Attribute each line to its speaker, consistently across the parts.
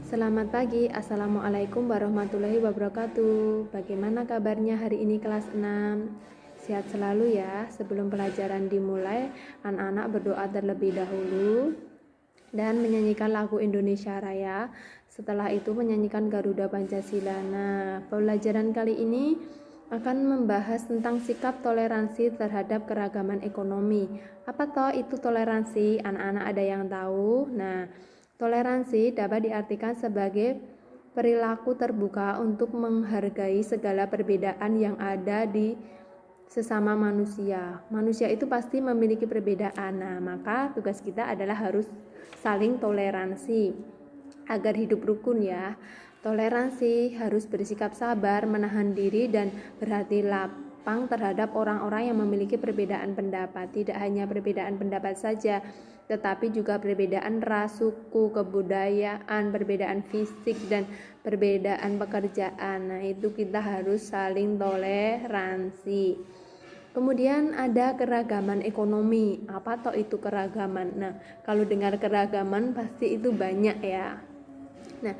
Speaker 1: Selamat pagi, Assalamualaikum warahmatullahi wabarakatuh. Bagaimana kabarnya hari ini kelas 6? Sehat selalu ya. Sebelum pelajaran dimulai, anak-anak berdoa terlebih dahulu dan menyanyikan lagu Indonesia Raya. Setelah itu menyanyikan Garuda Pancasila. Nah, pelajaran kali ini akan membahas tentang sikap toleransi terhadap keragaman ekonomi. Apa toh itu toleransi? Anak-anak ada yang tahu? Nah, toleransi dapat diartikan sebagai perilaku terbuka untuk menghargai segala perbedaan yang ada di sesama manusia. Manusia itu pasti memiliki perbedaan. Nah, maka tugas kita adalah harus saling toleransi agar hidup rukun ya. Toleransi harus bersikap sabar, menahan diri dan berhati lapang terhadap orang-orang yang memiliki perbedaan pendapat. Tidak hanya perbedaan pendapat saja, tetapi juga perbedaan ras, suku, kebudayaan, perbedaan fisik, dan perbedaan pekerjaan. Nah, itu kita harus saling toleransi. Kemudian ada keragaman ekonomi. Apa toh itu keragaman? Nah, kalau dengar keragaman pasti itu banyak ya. Nah,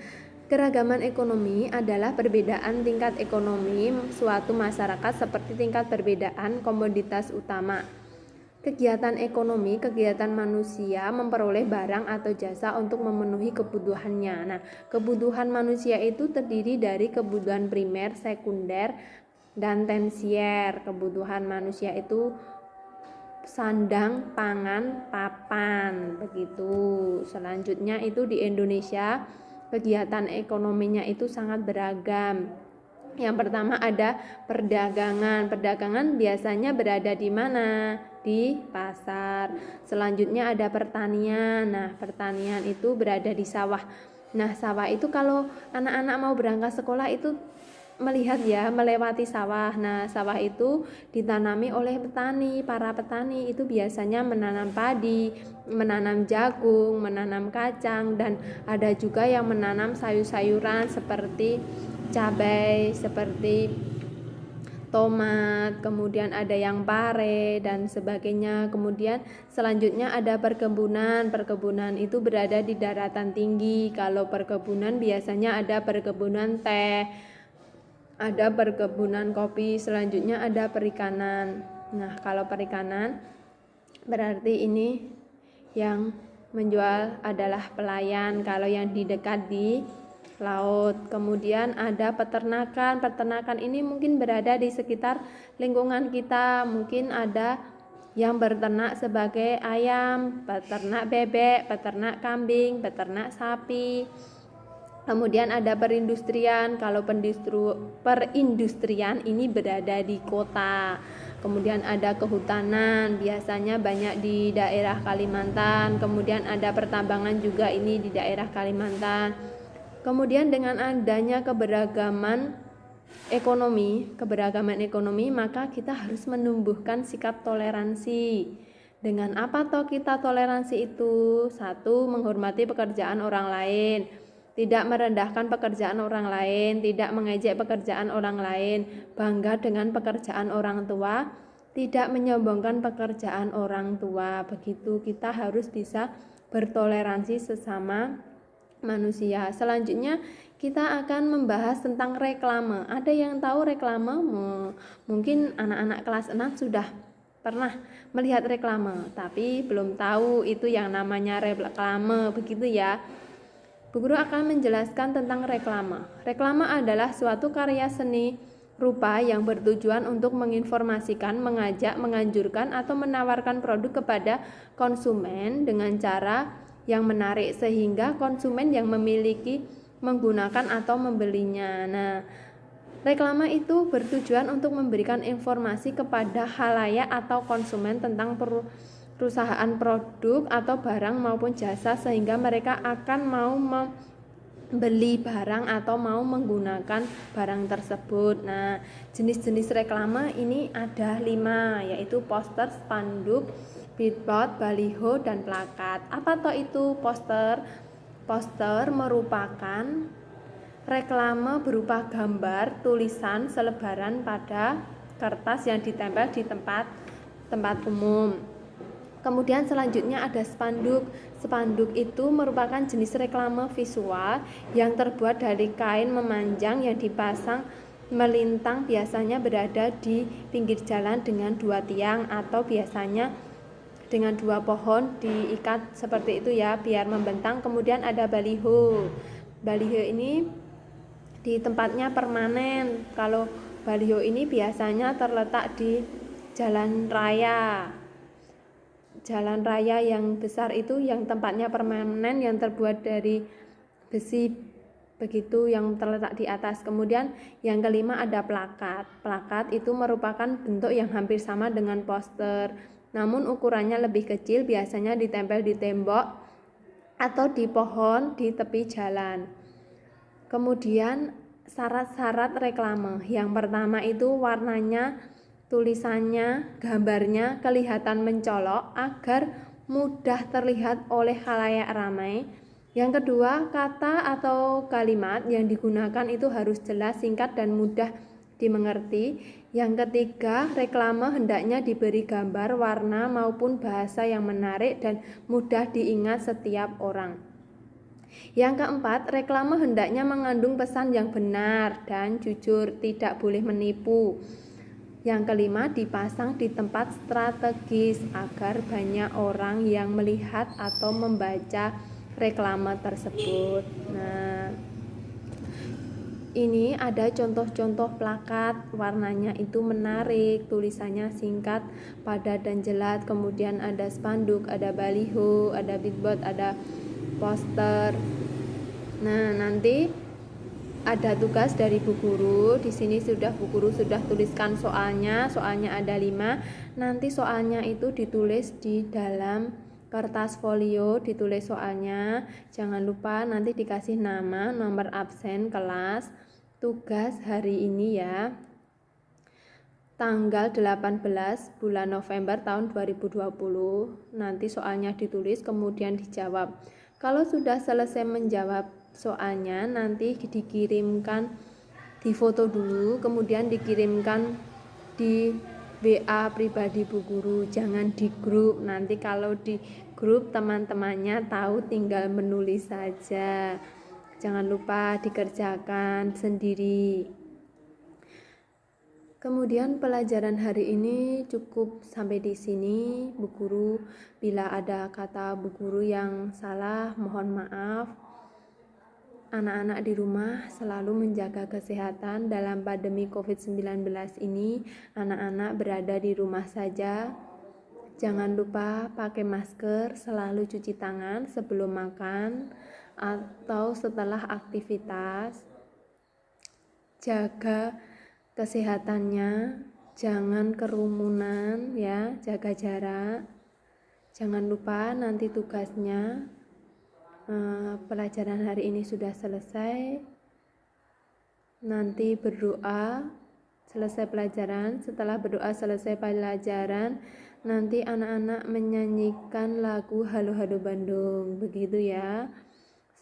Speaker 1: keragaman ekonomi adalah perbedaan tingkat ekonomi suatu masyarakat seperti tingkat perbedaan komoditas utama. Kegiatan ekonomi, kegiatan manusia memperoleh barang atau jasa untuk memenuhi kebutuhannya. Nah, kebutuhan manusia itu terdiri dari kebutuhan primer, sekunder, dan tersier. Kebutuhan manusia itu sandang, pangan, papan, begitu. Selanjutnya itu di Indonesia kegiatan ekonominya itu sangat beragam. Yang pertama ada perdagangan. Perdagangan biasanya berada di mana? Di pasar. Selanjutnya ada pertanian. Nah, pertanian itu berada di sawah. Nah, sawah itu kalau anak-anak mau berangkat sekolah itu melihat ya, melewati sawah. Nah, sawah itu ditanami oleh petani. Para petani itu biasanya menanam padi, menanam jagung, menanam kacang, dan ada juga yang menanam sayur-sayuran seperti cabai, seperti tomat, kemudian ada yang pare dan sebagainya. Kemudian selanjutnya ada perkebunan. Perkebunan itu berada di daratan tinggi. Kalau perkebunan biasanya ada perkebunan teh, ada perkebunan kopi, selanjutnya ada perikanan. Nah, kalau perikanan berarti ini yang menjual adalah pelayan kalau yang di dekat di laut. Kemudian ada peternakan. Peternakan ini mungkin berada di sekitar lingkungan kita. Mungkin ada yang berternak sebagai ayam, peternak bebek, peternak kambing, peternak sapi. Kemudian ada perindustrian. Kalau perindustrian ini berada di kota. Kemudian ada kehutanan, biasanya banyak di daerah Kalimantan. Kemudian ada pertambangan juga ini di daerah Kalimantan. Kemudian dengan adanya keberagaman ekonomi, maka kita harus menumbuhkan sikap toleransi. Dengan apa toh kita toleransi itu? Satu, menghormati pekerjaan orang lain, tidak merendahkan pekerjaan orang lain, tidak mengejek pekerjaan orang lain, bangga dengan pekerjaan orang tua, tidak menyombongkan pekerjaan orang tua. Begitu kita harus bisa bertoleransi sesama manusia. Selanjutnya kita akan membahas tentang reklame. Ada yang tahu reklame? Mungkin anak-anak kelas 6 sudah pernah melihat reklame, tapi belum tahu itu yang namanya reklame, begitu ya. Bu Guru akan menjelaskan tentang reklame. Reklame adalah suatu karya seni rupa yang bertujuan untuk menginformasikan, mengajak, menganjurkan, atau menawarkan produk kepada konsumen dengan cara yang menarik sehingga konsumen yang memiliki menggunakan atau membelinya. Nah, reklame itu bertujuan untuk memberikan informasi kepada khalayak atau konsumen tentang perusahaan, produk atau barang maupun jasa sehingga mereka akan mau membeli barang atau mau menggunakan barang tersebut. Nah, jenis-jenis reklame ini ada 5, yaitu poster, spanduk, billboard, baliho, dan plakat. Apa toh itu poster? Poster merupakan reklame berupa gambar, tulisan, selebaran pada kertas yang ditempel di tempat umum. Kemudian selanjutnya ada spanduk. Spanduk itu merupakan jenis reklame visual yang terbuat dari kain memanjang yang dipasang melintang, biasanya berada di pinggir jalan dengan 2 tiang atau biasanya dengan 2 pohon diikat seperti itu ya, biar membentang. Kemudian ada baliho. Baliho ini di tempatnya permanen. Kalau baliho ini biasanya terletak di jalan raya. Jalan raya yang besar itu yang tempatnya permanen, yang terbuat dari besi begitu, yang terletak di atas. Kemudian yang kelima ada plakat. Plakat itu merupakan bentuk yang hampir sama dengan poster, namun ukurannya lebih kecil, biasanya ditempel di tembok atau di pohon di tepi jalan. Kemudian syarat-syarat reklame. Yang pertama itu warnanya, tulisannya, gambarnya kelihatan mencolok agar mudah terlihat oleh khalayak ramai. Yang kedua, kata atau kalimat yang digunakan itu harus jelas, singkat, dan mudah dimengerti. Yang ketiga, reklame hendaknya diberi gambar, warna, maupun bahasa yang menarik dan mudah diingat setiap orang. Yang keempat, reklame hendaknya mengandung pesan yang benar dan jujur, tidak boleh menipu. Yang kelima, dipasang di tempat strategis agar banyak orang yang melihat atau membaca reklame tersebut. Nah, ini ada contoh-contoh plakat, warnanya itu menarik, tulisannya singkat, padat dan jelas. Kemudian ada spanduk, ada baliho, ada billboard, ada poster. Nah, nanti ada tugas dari Bu Guru. Di sini Bu Guru sudah tuliskan soalnya. Soalnya ada 5. Nanti soalnya itu ditulis di dalam kertas folio, ditulis soalnya. Jangan lupa nanti dikasih nama, nomor absen kelas, tugas hari ini ya. Tanggal 18 bulan November tahun 2020. Nanti soalnya ditulis kemudian dijawab. Kalau sudah selesai menjawab soalnya, nanti dikirimkan, difoto dulu, kemudian dikirimkan di WA pribadi Bu Guru, jangan di grup. Nanti kalau di grup teman-temannya tahu tinggal menulis saja. Jangan lupa dikerjakan sendiri. Kemudian pelajaran hari ini cukup sampai di sini Bu Guru. Bila ada kata Bu Guru yang salah, mohon maaf. Anak-anak di rumah selalu menjaga kesehatan dalam pandemi COVID-19 ini. Anak-anak berada di rumah saja. Jangan lupa pakai masker, selalu cuci tangan sebelum makan atau setelah aktivitas. Jaga kesehatannya, jangan kerumunan ya, jaga jarak. Jangan lupa nanti tugasnya. Pelajaran hari ini sudah selesai. Nanti berdoa selesai pelajaran. Setelah berdoa selesai pelajaran, nanti anak-anak menyanyikan lagu Halo Halo Bandung. Begitu ya.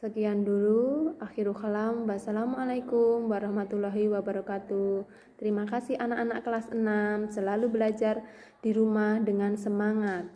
Speaker 1: Sekian dulu. Akhirul kalam. Wassalamualaikum warahmatullahi wabarakatuh. Terima kasih anak-anak kelas 6. Selalu belajar di rumah dengan semangat.